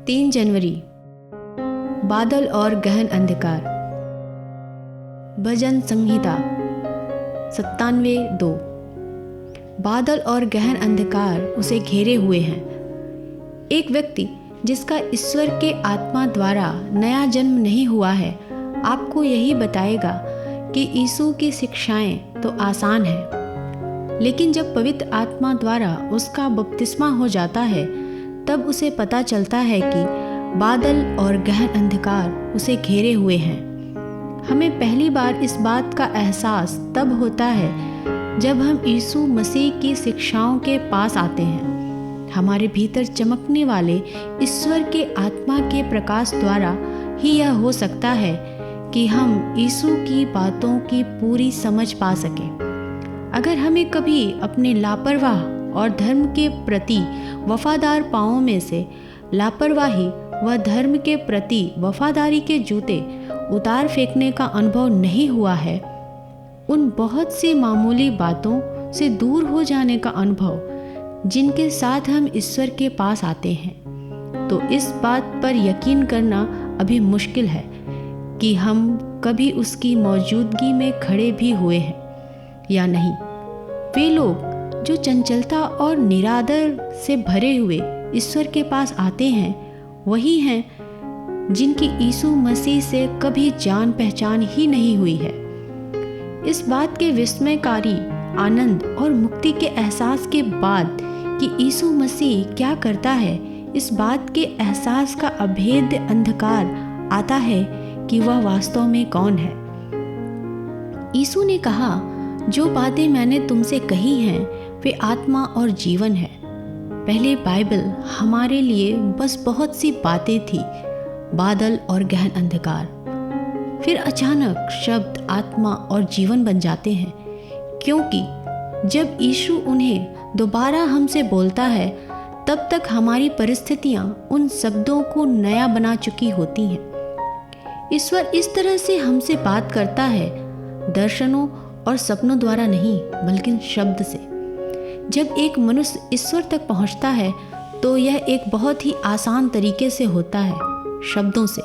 3 जनवरी। बादल और गहन अंधकार। भजन संहिता 97:2। बादल और गहन अंधकार उसे घेरे हुए हैं। एक व्यक्ति जिसका ईश्वर के आत्मा द्वारा नया जन्म नहीं हुआ है आपको यही बताएगा कि यीशु की शिक्षाएं तो आसान है, लेकिन जब पवित्र आत्मा द्वारा उसका बपतिस्मा हो जाता है तब उसे पता चलता है कि बादल और गहन अंधकार उसे घेरे हुए हैं। हमें पहली बार इस बात का एहसास तब होता है जब हम यीशु मसीह की शिक्षाओं के पास आते हैं। हमारे भीतर चमकने वाले ईश्वर के आत्मा के प्रकाश द्वारा ही यह हो सकता है कि हम यीशु की बातों की पूरी समझ पा सकें। अगर हमें कभी अपने लापरवाह और धर्म के प्रति वफादार पाँवों में से लापरवाही व धर्म के प्रति वफादारी के जूते उतार फेंकने का अनुभव नहीं हुआ है, उन बहुत सी मामूली बातों से दूर हो जाने का अनुभव जिनके साथ हम ईश्वर के पास आते हैं, तो इस बात पर यकीन करना अभी मुश्किल है कि हम कभी उसकी मौजूदगी में खड़े भी हुए हैं या नहीं। वे लोग जो चंचलता और निरादर से भरे हुए ईश्वर के पास आते हैं वही हैं जिनकी यीशु मसीह से कभी जान पहचान ही नहीं हुई है। इस बात के विस्मयकारी आनंद और मुक्ति के एहसास के बाद कि यीशु मसीह क्या करता है, इस बात के एहसास का अभेद्य अंधकार आता है कि वह वास्तव में कौन है। यीशु ने कहा, जो बातें मैंने तुमसे कही हैं वे आत्मा और जीवन है। पहले बाइबल हमारे लिए बस बहुत सी बातें थी, बादल और गहन अंधकार। फिर अचानक शब्द आत्मा और जीवन बन जाते हैं, क्योंकि जब यीशु उन्हें दोबारा हमसे बोलता है तब तक हमारी परिस्थितियां उन शब्दों को नया बना चुकी होती हैं। ईश्वर इस तरह से हमसे बात करता है, दर्शनों और सपनों द्वारा नहीं बल्कि शब्द से। जब एक मनुष्य ईश्वर तक पहुंचता है तो यह एक बहुत ही आसान तरीके से होता है, शब्दों से।